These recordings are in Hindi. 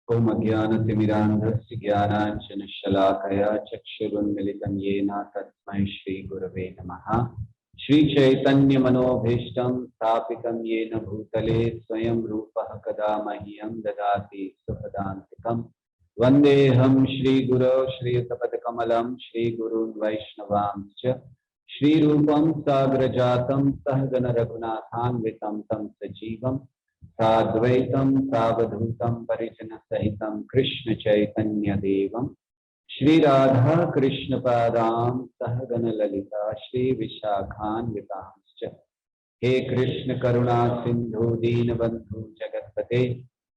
ओम अज्ञानतिमिरान्धस्य ज्ञानाञ्जनशलाकया चक्षुरुन्मिलितं येन तस्मै श्रीगुरवे नमः। श्रीचैतन्यमनोभीष्टं स्थापितं येन भूतले स्वयं रूपः कदा मह्यं ददाति सुखदान्तिकम्। वन्देऽहं श्रीगुरो श्रीयुतपदकमलं श्रीगुरून् वैष्णवांश्च श्रीरूपं साग्रजातं सहगण रघुनाथान्वितं तं सजीवं साद्वैतं सावधूतं परिजन सहितं कृष्ण चैतन्य देवं श्री राधा कृष्ण पादां सहगण ललिता श्री विशाखान्वितांश्च। हे कृष्ण करुणा सिंधु दीनबंधु जगत्पते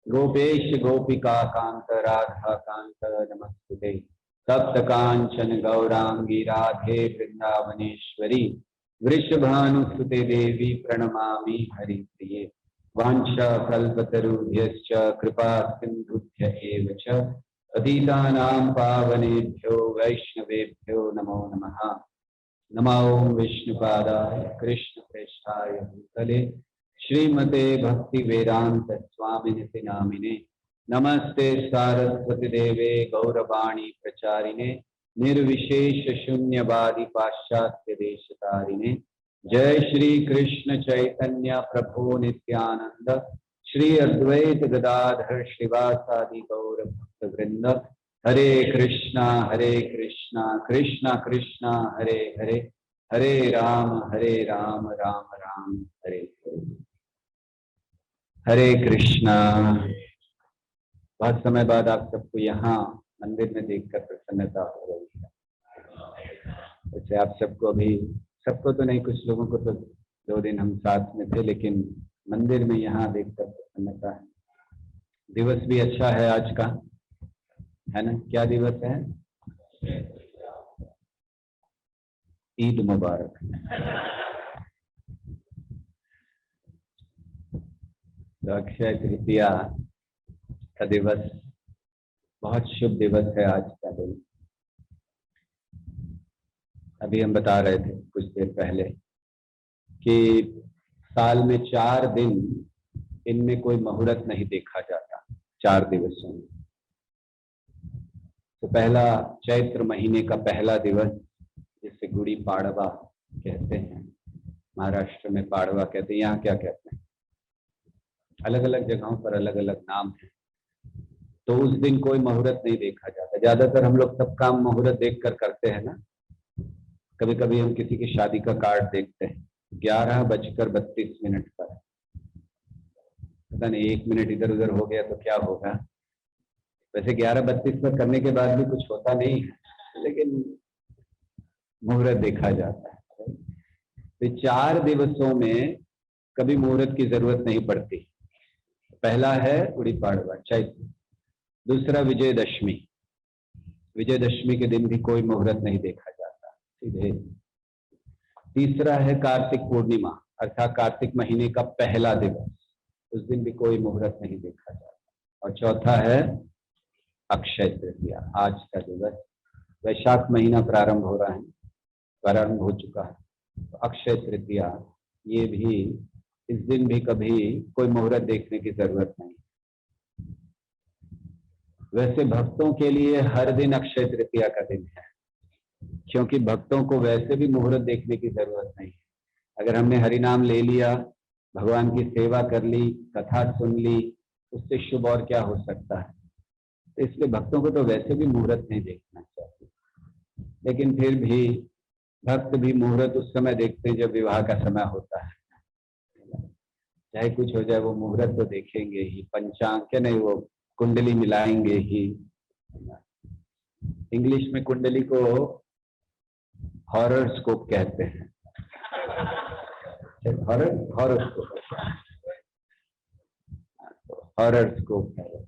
गोपेश गोपिका कांत राधा कांत नमस्ते। सप्त कांचन गौरांगी राधे वृंदावनेश्वरी वृषभानुसुते देवी प्रणमामि हरिप्रिये। वाञ्छाकल्पतरुभ्यश्च कृपा सिन्धुभ्य एव च पतितानां पावनेभ्यो वैष्णवेभ्यो नमो नमः। नमो विष्णुपादाय कृष्णप्रेष्ठाय भूतले श्रीमते भक्तिवेदांत स्वामिनिति नामिने। नमस्ते सारस्वती देवे गौरवाणी प्रचारिणे निर्विशेष शून्यवादी पाश्चात्य देशतारिणे। जय श्री कृष्ण चैतन्य प्रभु नित्यानंद श्री अद्वैत गदाधर श्रीवासादि गौर भक्त वृंद। हरे कृष्णा कृष्णा कृष्णा हरे हरे हरे राम राम राम हरे हरे। हरे कृष्णा। बहुत समय बाद आप सबको यहाँ मंदिर में देखकर प्रसन्नता हो रही है। वैसे आप सबको अभी, सबको तो नहीं, कुछ लोगों को तो 2 दिन हम साथ में थे, लेकिन मंदिर में यहाँ देखकर प्रसन्नता है। दिवस भी अच्छा है आज का, है ना? क्या दिवस है? ईद मुबारक। तो अक्षय तृतीया का दिवस बहुत शुभ दिवस है आज का दिन। अभी हम बता रहे थे कुछ देर पहले कि साल में 4 दिन इनमें कोई मुहूर्त नहीं देखा जाता, 4 दिवसों में। तो पहला चैत्र महीने का पहला दिवस, जिसे गुड़ी पाड़वा कहते हैं, महाराष्ट्र में पाड़वा कहते हैं, यहाँ क्या कहते हैं, अलग अलग जगहों पर अलग अलग नाम है। तो उस दिन कोई मुहूर्त नहीं देखा जाता। ज्यादातर हम लोग सब काम मुहूर्त देख कर करते हैं ना। कभी कभी हम किसी की शादी का कार्ड देखते हैं 11:32 पर, पता नहीं 1 मिनट इधर उधर हो गया तो क्या होगा। वैसे 11:32 पर करने के बाद भी कुछ होता नहीं है, लेकिन मुहूर्त देखा जाता है। तो 4 दिवसों में कभी मुहूर्त की जरूरत नहीं पड़ती। पहला है गुड़ी पाड़वा चैत्र, दूसरा विजयदशमी। विजयदशमी के दिन भी कोई मुहूर्त नहीं देखा जाता सीधे। तीसरा है कार्तिक पूर्णिमा, अर्थात कार्तिक महीने का पहला दिवस, उस दिन भी कोई मुहूर्त नहीं देखा जाता। और चौथा है अक्षय तृतीया, आज का दिवस। वैशाख महीना प्रारंभ हो रहा है, प्रारंभ हो चुका है। तो अक्षय तृतीया, ये भी, इस दिन भी कभी कोई मुहूर्त देखने की जरूरत नहीं। वैसे भक्तों के लिए हर दिन अक्षय तृतीया का दिन है, क्योंकि भक्तों को वैसे भी मुहूर्त देखने की जरूरत नहीं है। अगर हमने हरि नाम ले लिया, भगवान की सेवा कर ली, कथा सुन ली, उससे शुभ और क्या हो सकता है। तो इसलिए भक्तों को तो वैसे भी मुहूर्त नहीं देखना चाहिए, लेकिन फिर भी भक्त भी मुहूर्त उस समय देखते हैं जब विवाह का समय होता है। चाहे कुछ हो जाए, वो मुहूर्त तो देखेंगे ही। पंचांग क्या नहीं, वो कुंडली मिलाएंगे ही। इंग्लिश में कुंडली को हॉरोस्कोप कहते हैं। हॉरोस्कोप है,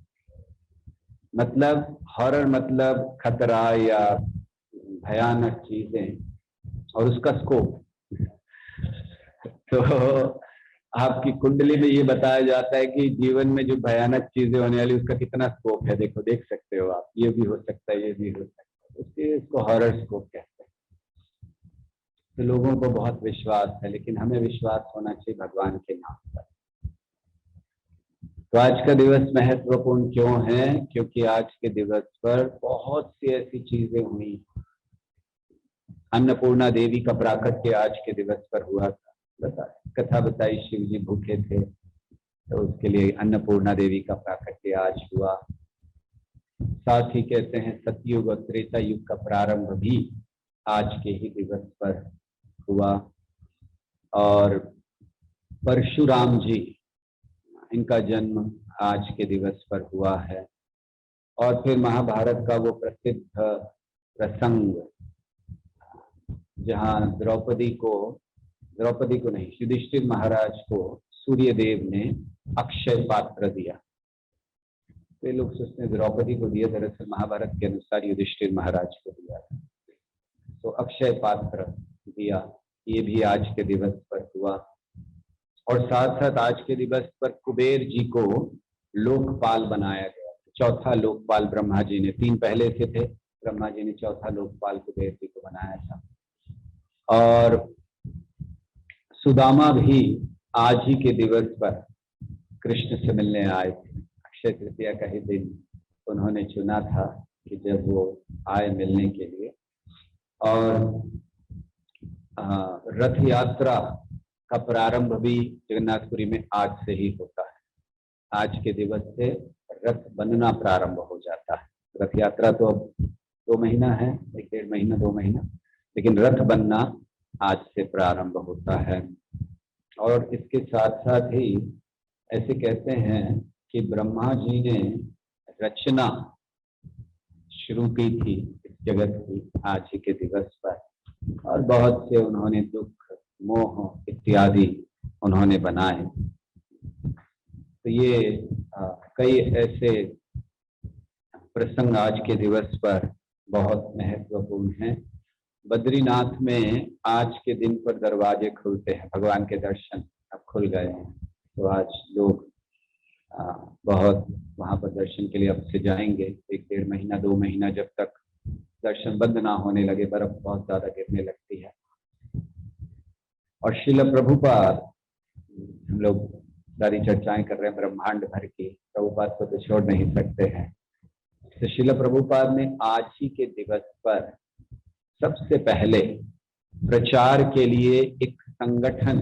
मतलब हॉरर मतलब खतरा या भयानक चीजें, और उसका स्कोप। तो आपकी कुंडली में ये बताया जाता है कि जीवन में जो भयानक चीजें होने वाली, उसका कितना स्कोप है। देखो, देख सकते हो आप, ये भी हो सकता है, ये भी हो सकता है, इसलिए इसको हॉरर स्कोप कहते हैं। तो लोगों को बहुत विश्वास है, लेकिन हमें विश्वास होना चाहिए भगवान के नाम पर। तो आज का दिवस महत्वपूर्ण क्यों है? क्योंकि आज के दिवस पर बहुत सी ऐसी चीजें हुई। अन्नपूर्णा देवी का प्राकट्य आज के दिवस पर हुआ था। कथा बताई, शिव जी भूखे थे तो उसके लिए अन्नपूर्णा देवी का प्राकट्य आज हुआ। साथ ही कहते हैं सतयुग और त्रेता युग का प्रारंभ भी आज के ही दिवस पर हुआ। और परशुराम जी, इनका जन्म आज के दिवस पर हुआ है। और फिर महाभारत का वो प्रसिद्ध प्रसंग जहाँ द्रौपदी को नहीं, युधिष्ठिर महाराज को सूर्यदेव ने अक्षय पात्र दिया। वे लोग सोचते हैं द्रौपदी को दिया, दरअसल महाभारत के अनुसार युधिष्ठिर महाराज को दिया था। तो अक्षय पात्र दिया, ये भी आज के दिवस पर हुआ। और साथ साथ आज के दिवस पर कुबेर जी को लोकपाल बनाया गया। चौथा लोकपाल ब्रह्मा जी ने, 3 पहले से थे, ब्रह्मा जी ने चौथा लोकपाल कुबेर जी को बनाया था। और सुदामा भी आज ही के दिवस पर कृष्ण से मिलने आए थे। अक्षय तृतीया का ही दिन उन्होंने चुना था कि जब वो आए मिलने के लिए। और रथ यात्रा का प्रारंभ भी जगन्नाथपुरी में आज से ही होता है। आज के दिवस से रथ बनना प्रारंभ हो जाता है। रथ यात्रा तो अब 2 महीना है, 1-1.5 महीना 2 महीना, लेकिन रथ बनना आज से प्रारंभ होता है। और इसके साथ साथ ही ऐसे कहते हैं कि ब्रह्मा जी ने रचना शुरू की थी इस जगत की आज ही के दिवस पर। और बहुत से उन्होंने दुख, मोह इत्यादि उन्होंने बनाए। तो ये कई ऐसे प्रसंग आज के दिवस पर बहुत महत्वपूर्ण हैं। बद्रीनाथ में आज के दिन पर दरवाजे खुलते हैं, भगवान के दर्शन अब खुल गए हैं। तो आज लोग बहुत वहाँ पर दर्शन के लिए अब से जाएंगे। 1-1.5 महीना 2 महीना जब तक दर्शन बंद ना होने लगे, बर्फ बहुत ज्यादा गिरने लगती है। और श्रील प्रभुपाद, हम लोग सारी चर्चाएं कर रहे हैं ब्रह्मांड भर की, प्रभुपाद को तो छोड़ नहीं सकते हैं। तो श्रील प्रभुपाद ने आज ही के दिवस पर सबसे पहले प्रचार के लिए एक संगठन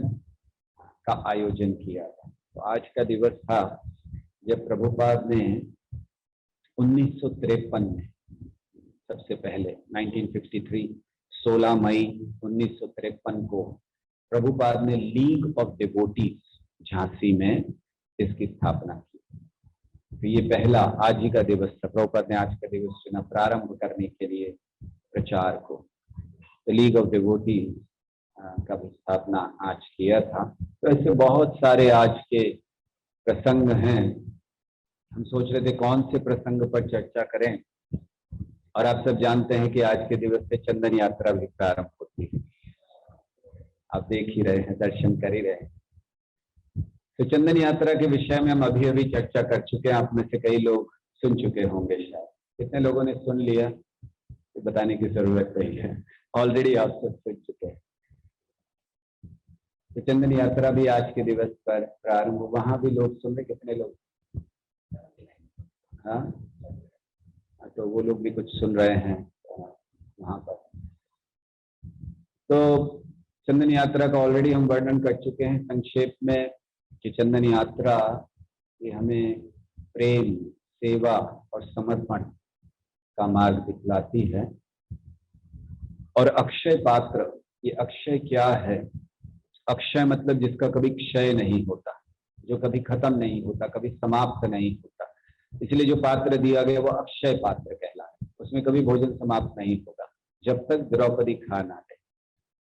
का आयोजन किया था। तो आज का दिवस था जब प्रभुपाद ने 1953 में सबसे पहले 1953 16 मई 1953 को प्रभुपाद ने लीग ऑफ डिवोटीज झांसी में इसकी स्थापना की। तो ये पहला आज ही का दिवस था। प्रभुपाद ने आज का दिवस चुना प्रारंभ करने के लिए प्रचार को। तो लीग ऑफ डिवोटीज का भी स्थापना आज किया था। तो ऐसे बहुत सारे आज के प्रसंग हैं। हम सोच रहे थे कौन से प्रसंग पर चर्चा करें, और आप सब जानते हैं कि आज के दिवस से चंदन यात्रा भी प्रारंभ होती है। आप देख ही रहे हैं, दर्शन कर ही रहे हैं। तो चंदन यात्रा के विषय में हम अभी चर्चा कर चुके हैं। आप में से कई लोग सुन चुके होंगे शायद। कितने लोगों ने सुन लिया तो बताने की जरूरत नहीं है, ऑलरेडी आप सब सुन चुके हैं। तो चंदन यात्रा भी आज के दिवस पर प्रारंभ, वहां भी लोग सुन रहे, कितने लोग? हाँ, तो वो लोग भी कुछ सुन रहे हैं वहां पर। तो चंदन यात्रा का ऑलरेडी हम वर्णन कर चुके हैं संक्षेप में कि चंदन यात्रा ये हमें प्रेम, सेवा और समर्पण का मार्ग दिखलाती है। और अक्षय पात्र, ये अक्षय क्या है? अक्षय मतलब जिसका कभी क्षय नहीं होता, जो कभी खत्म नहीं होता, कभी समाप्त नहीं होता। इसलिए जो पात्र दिया गया वो अक्षय पात्र कहलाता है। उसमें कभी भोजन समाप्त नहीं होगा जब तक द्रौपदी खा ना ले,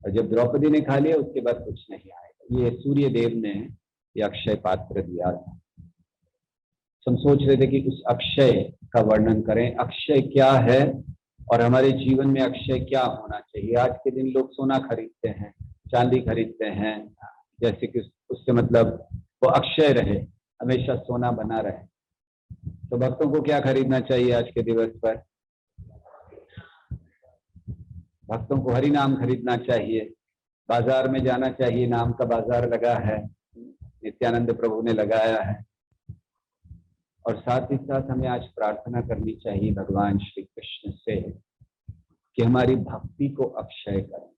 और जब द्रौपदी ने खा लिया उसके बाद कुछ नहीं आएगा। ये सूर्य देव ने ये अक्षय पात्र दिया था। हम सोच रहे थे कि उस अक्षय का वर्णन करें। अक्षय क्या है और हमारे जीवन में अक्षय क्या होना चाहिए? आज के दिन लोग सोना खरीदते हैं, चांदी खरीदते हैं, जैसे कि उससे मतलब वो अक्षय रहे, हमेशा सोना बना रहे। तो भक्तों को क्या खरीदना चाहिए आज के दिवस पर? भक्तों को हरि नाम खरीदना चाहिए, बाजार में जाना चाहिए। नाम का बाजार लगा है, नित्यानंद प्रभु ने लगाया है। और साथ ही साथ हमें आज प्रार्थना करनी चाहिए भगवान श्री कृष्ण से कि हमारी भक्ति को अक्षय करें,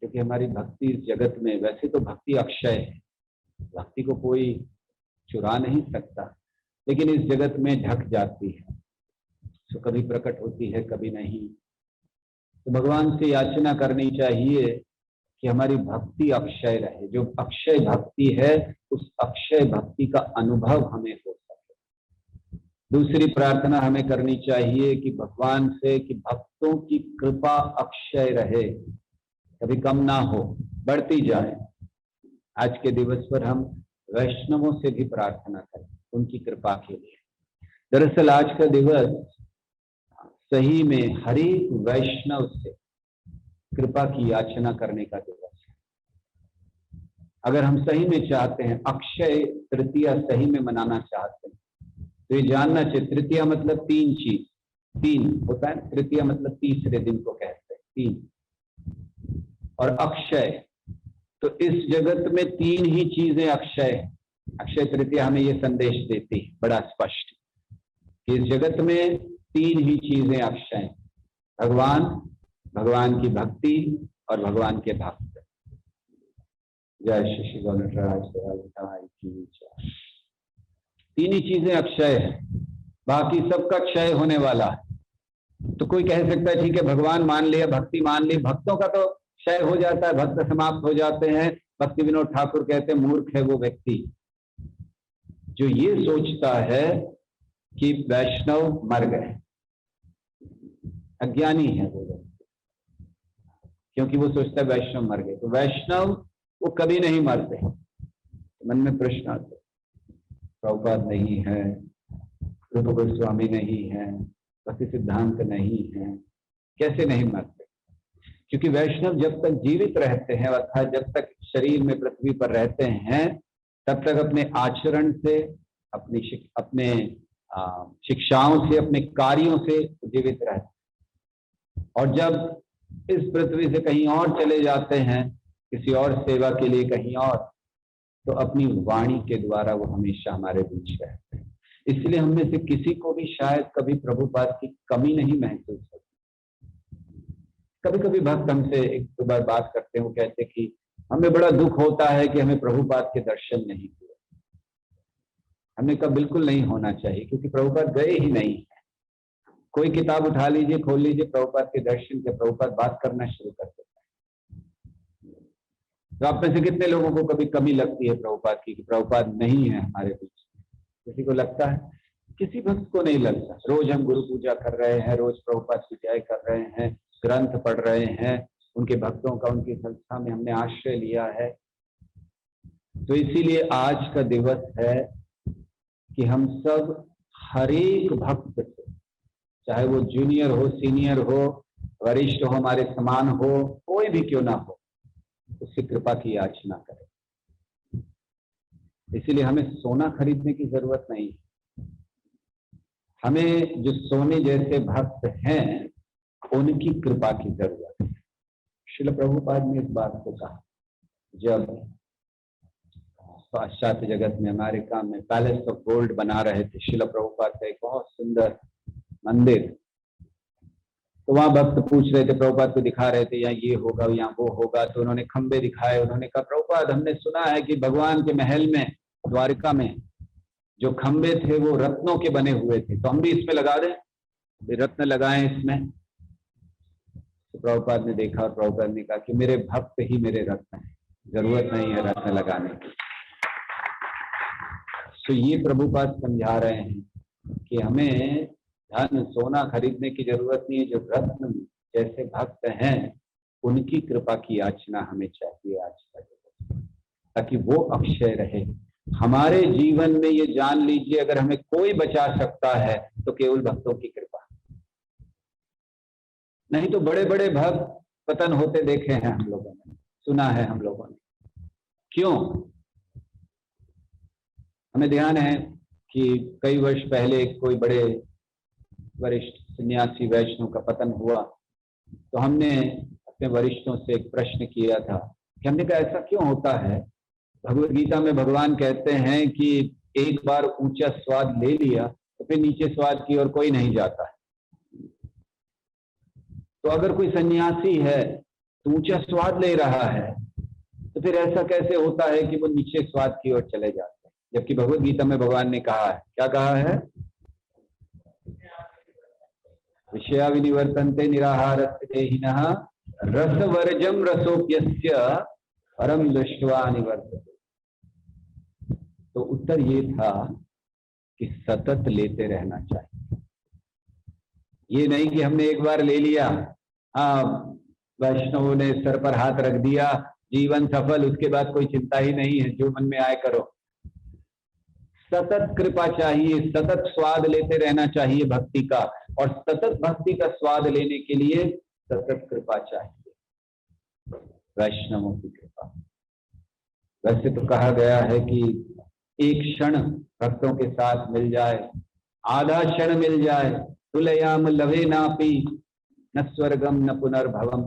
क्योंकि हमारी भक्ति इस जगत में, वैसे तो भक्ति अक्षय है, भक्ति को कोई चुरा नहीं सकता, लेकिन इस जगत में ढक जाती है, तो कभी प्रकट होती है कभी नहीं। तो भगवान से याचना करनी चाहिए कि हमारी भक्ति अक्षय रहे, जो अक्षय भक्ति है उस अक्षय भक्ति का अनुभव हमें हो सके। दूसरी प्रार्थना हमें करनी चाहिए कि भगवान से कि भक्तों की कृपा अक्षय रहे, कभी कम ना हो, बढ़ती जाए। आज के दिवस पर हम वैष्णवों से भी प्रार्थना करें उनकी कृपा के लिए। दरअसल आज का दिवस सही में हर एक वैष्णव से कृपा की याचना करने का दिवस है। अगर हम सही में चाहते हैं, अक्षय तृतीया सही में मनाना चाहते हैं, तो ये जानना चाहिए, तृतीया मतलब तीन चीज, तीन होता है, तृतीया मतलब तीसरे दिन को कहते हैं, तीन, और अक्षय, तो इस जगत में तीन ही चीजें अक्षय। अक्षय तृतीया हमें ये संदेश देती है बड़ा स्पष्ट कि इस जगत में तीन ही चीजें अक्षय, भगवान, भगवान की भक्ति और भगवान के भक्त। जय श्री गणराज की जय। तीन ही चीजें अक्षय है, बाकी सबका क्षय होने वाला है। तो कोई कह सकता है ठीक है भगवान मान लिया, भक्ति मान ली, भक्तों का तो क्षय हो जाता है, भक्त समाप्त हो जाते हैं। भक्ति विनोद ठाकुर कहते हैं मूर्ख है वो व्यक्ति जो ये सोचता है कि वैष्णव मर गए, अज्ञानी है वो व्यक्ति, क्योंकि वो सोचता है वैष्णव मर गए। तो वैष्णव वो कभी नहीं मरते। मन में प्रश्न आते, प्रभुपाद नहीं है, रूप गोस्वामी नहीं है, भक्ति सिद्धांत नहीं है, कैसे नहीं मरते? क्योंकि वैष्णव जब तक जीवित रहते हैं, अर्थात जब तक शरीर में पृथ्वी पर रहते हैं, तब तक अपने आचरण से, अपने शिक्षाओं से, अपने कार्यों से जीवित रहते हैं। और जब इस पृथ्वी से कहीं और चले जाते हैं, किसी और सेवा के लिए कहीं और, तो अपनी वाणी के द्वारा वो हमेशा हमारे बीच रहते हैं। इसलिए हम में से किसी को भी शायद कभी प्रभुपाद की कमी नहीं महसूस होती। कभी कभी भक्त हमसे एक दो बार बात करते हैं, वो कहते हैं कि हमें बड़ा दुख होता है कि हमें प्रभुपाद के दर्शन नहीं हुए। हमने कहा बिल्कुल नहीं होना चाहिए, क्योंकि प्रभुपाद गए ही नहीं है। कोई किताब उठा लीजिए, खोल लीजिए प्रभुपाद के दर्शन के, प्रभुपाद बात करना शुरू कर देता है। तो आप में से कितने लोगों को कभी कमी लगती है प्रभुपाद की कि प्रभुपाद नहीं है हमारे बीच? किसी को लगता है? किसी भक्त को नहीं लगता। रोज हम गुरु पूजा कर रहे हैं, रोज प्रभुपाद की जय कर रहे हैं, ग्रंथ पढ़ रहे हैं, उनके भक्तों का उनकी संस्था में हमने आश्रय लिया है। तो इसीलिए आज का दिवस है कि हम सब हर एक भक्त से, चाहे वो जूनियर हो, सीनियर हो, वरिष्ठ हो, हमारे समान हो, कोई भी क्यों ना हो, उससे कृपा की याचना करें। इसीलिए हमें सोना खरीदने की जरूरत नहीं। हमें जो सोने जैसे भक्त हैं उनकी कृपा की जरूरत है। श्रील प्रभुपाद ने इस बात को कहा जब पाश्चात्य जगत में, अमेरिका में पैलेस ऑफ गोल्ड बना रहे थे श्रील प्रभुपाद का एक बहुत सुंदर मंदिर। तो वहां भक्त पूछ रहे थे, प्रभुपाद को दिखा रहे थे यहाँ ये होगा, यहाँ वो होगा। तो उन्होंने खंबे दिखाए, उन्होंने कहा प्रभुपाद हमने सुना है कि भगवान के महल में, द्वारिका में जो खंबे थे वो रत्नों के बने हुए थे, तो हम भी इसमें लगा दें, रत्न लगाएं इसमें। तो प्रभुपाद ने देखा और प्रभुपाद ने कहा कि मेरे भक्त ही मेरे रत्न हैं, जरूरत नहीं है रत्न लगाने की। तो ये प्रभुपाद समझा रहे हैं कि हमें धन सोना खरीदने की जरूरत नहीं है। जो रत्न जैसे भक्त हैं उनकी कृपा की याचना हमें चाहिए आज तक, ताकि वो अक्षय रहे हमारे जीवन में। ये जान लीजिए, अगर हमें कोई बचा सकता है तो केवल भक्तों की कृपा, नहीं तो बड़े बड़े भक्त पतन होते देखे हैं हम लोगों ने, सुना है हम लोगों ने। क्यों? हमें ध्यान है कि कई वर्ष पहले कोई बड़े वरिष्ठ सन्यासी वैष्णव का पतन हुआ, तो हमने अपने वरिष्ठों से एक प्रश्न किया था कि हमने कहा ऐसा क्यों होता है? भगवद गीता में भगवान कहते हैं कि एक बार ऊंचा स्वाद ले लिया फिर नीचे स्वाद की ओर कोई नहीं जाता है। तो अगर कोई सन्यासी है तो ऊंचा स्वाद ले रहा है, तो फिर ऐसा कैसे होता है कि वो नीचे स्वाद की ओर चले जाते हैं? जबकि भगवद गीता में भगवान ने कहा है, क्या कहा है? विषया विनिवर्तन्ते निराहारस्य देहिनः रसवर्जम रसोप्यस्य परम दृष्ट्वा निवर्तते। तो उत्तर ये था कि सतत लेते रहना चाहिए। ये नहीं कि हमने एक बार ले लिया, वैष्णवों ने सर पर हाथ रख दिया, जीवन सफल, उसके बाद कोई चिंता ही नहीं है, जो मन में आए करो। सतत कृपा चाहिए, सतत स्वाद लेते रहना चाहिए भक्ति का, और सतत भक्ति का स्वाद लेने के लिए सतत कृपा चाहिए, वैष्णवों की कृपा। वैसे तो कहा गया है कि एक क्षण भक्तों के साथ मिल जाए, आधा क्षण मिल जाए, तुलयाम लवे नापी न स्वर्गम न पुनर्भवम।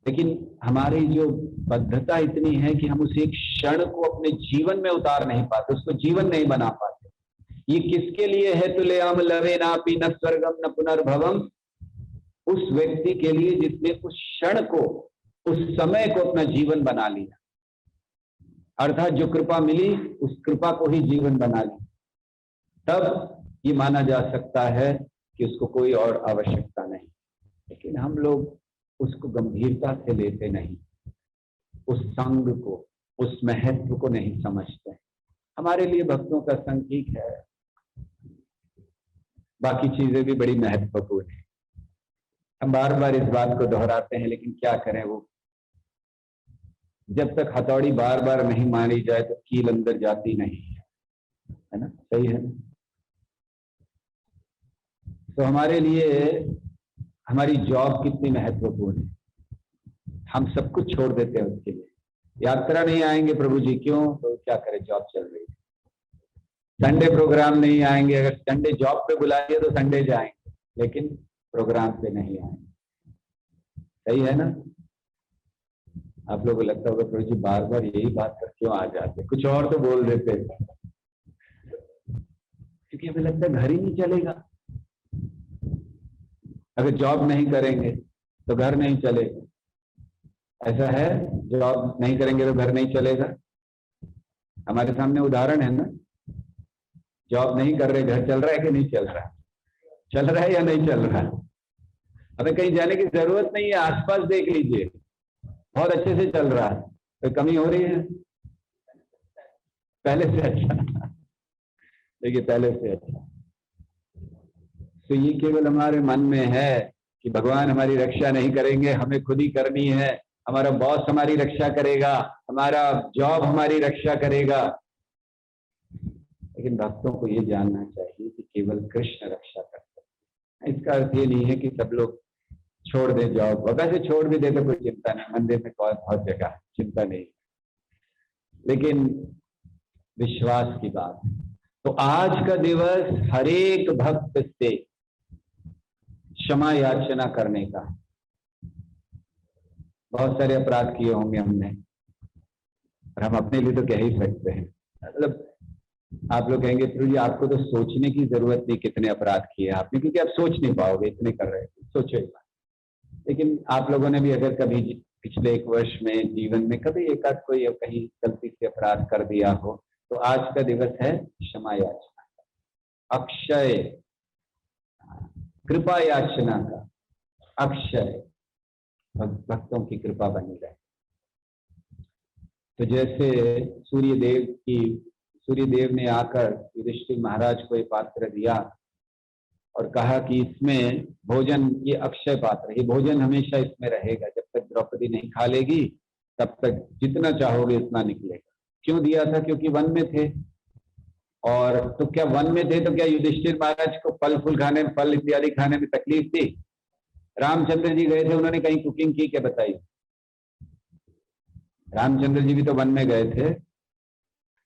लेकिन हमारी जो बद्धता इतनी है कि हम उस एक क्षण को अपने जीवन में उतार नहीं पाते, उसको जीवन नहीं बना पाते। ये किसके लिए है? तुलयाम लवे नापी न स्वर्गम न पुनर्भवम। उस व्यक्ति के लिए जिसने उस क्षण को, उस समय को अपना जीवन बना लिया, अर्थात जो कृपा मिली उस कृपा को ही जीवन बना लिया, तब ये माना जा सकता है कि उसको कोई और आवश्यकता नहीं। लेकिन हम लोग उसको गंभीरता से लेते नहीं, उस संग को, उस महत्व को नहीं समझते। हमारे लिए भक्तों का संग ठीक है, बाकी चीजें भी बड़ी महत्वपूर्ण है। हम बार बार इस बात को दोहराते हैं, लेकिन क्या करें, वो जब तक हथौड़ी बार बार नहीं मारी जाए तो कील अंदर जाती नहीं है ना? सही है। तो हमारे लिए हमारी जॉब कितनी महत्वपूर्ण है, हम सब कुछ छोड़ देते हैं उसके लिए। यात्रा नहीं आएंगे प्रभु जी, क्यों? तो क्या करें, जॉब चल रही है। संडे प्रोग्राम नहीं आएंगे, अगर संडे जॉब पे बुलाइए तो संडे जाएंगे, लेकिन प्रोग्राम पे नहीं आएंगे। सही है ना? आप लोगों को लगता होगा प्रभु जी बार बार यही बात कर क्यों आ जाते, कुछ और तो बोल देते, क्योंकि हमें लगता है घर ही नहीं चलेगा। अगर जॉब नहीं करेंगे तो घर नहीं चलेगा, ऐसा है? जॉब नहीं करेंगे तो घर नहीं चलेगा। हमारे सामने उदाहरण है ना, जॉब नहीं कर रहे, घर चल रहा है कि नहीं चल रहा? चल रहा है या नहीं चल रहा? हमें कहीं जाने की जरूरत नहीं है, आसपास देख लीजिए, बहुत अच्छे से चल रहा है। कोई कमी हो रही है? पहले से अच्छा, देखिए पहले से अच्छा। तो ये केवल हमारे मन में है कि भगवान हमारी रक्षा नहीं करेंगे, हमें खुद ही करनी है, हमारा बॉस हमारी रक्षा करेगा, हमारा जॉब हमारी रक्षा करेगा। लेकिन भक्तों को ये जानना चाहिए कि केवल कृष्ण रक्षा कर सकते हैं। इसका अर्थ ये नहीं है कि सब लोग छोड़ दे जॉब, वैसे छोड़ भी दे तो कोई चिंता नहीं, मंदिर में बहुत जगह, चिंता नहीं, लेकिन विश्वास की बात। तो आज का दिवस हर एक भक्त से क्षमा याचना करने का। बहुत सारे अपराध किए होंगे हमने, और हम अपने लिए तो कह ही सकते हैं। मतलब आप लोग कहेंगे प्रभु जी आपको तो सोचने की जरूरत नहीं कितने अपराध किए आपने, क्योंकि आप सोच नहीं पाओगे, इतने कर रहे थे, सोचो एक बार। लेकिन आप लोगों ने भी अगर कभी पिछले एक वर्ष में जीवन में कभी एक आध कोई कहीं गलती से अपराध कर दिया हो, तो आज का दिवस है क्षमा याचना का, अक्षय कृपा याचना का, अक्षय भक्तों की कृपा बनी रहे। तो जैसे सूर्यदेव ने आकर युधिष्ठिर महाराज को ये पात्र दिया और कहा कि इसमें भोजन, ये अक्षय पात्र, ये भोजन हमेशा इसमें रहेगा, जब तक द्रौपदी नहीं खा लेगी तब तक जितना चाहोगे उतना निकलेगा। क्यों दिया था? क्योंकि वन में थे, और तो क्या वन में थे तो क्या युधिष्ठिर महाराज को फल फूल खाने, फल इत्यादि खाने में तकलीफ थी? रामचंद्र जी गए थे, उन्होंने कहीं कुकिंग की क्या बताई? रामचंद्र जी भी तो वन में गए थे।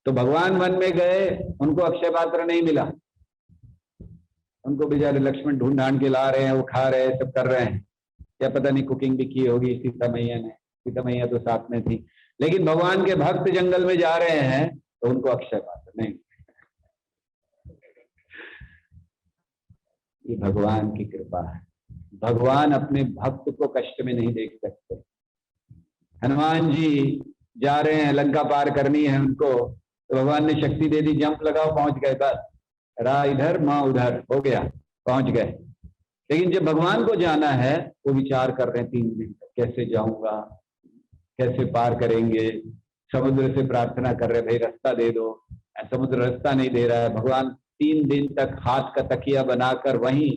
तो भगवान वन में गए, उनको अक्षय पात्र नहीं मिला, उनको बेचारे लक्ष्मण ढूंढ ढांड के ला रहे हैं, वो खा रहे हैं, सब कर रहे हैं, क्या पता नहीं कुकिंग भी की होगी सीता मैया ने, सीता मैया तो साथ में थी। लेकिन भगवान के भक्त जंगल में जा रहे हैं तो उनको अक्षय पात्र नहीं। ये भगवान की कृपा है। भगवान अपने भक्त को कष्ट में नहीं देख सकते। हनुमान जी जा रहे हैं, लंका पार करनी है उनको, तो भगवान ने शक्ति दे दी, जंप लगाओ, पहुंच गए, बस रा इधर माँ उधर, हो गया, पहुंच गए। लेकिन जब भगवान को जाना है, वो विचार कर रहे हैं 3 दिन तक, कैसे जाऊंगा, कैसे पार करेंगे। समुद्र से प्रार्थना कर रहे, भाई रास्ता दे दो, समुद्र रास्ता नहीं दे रहा है। भगवान 3 दिन तक हाथ का तकिया बनाकर वहीं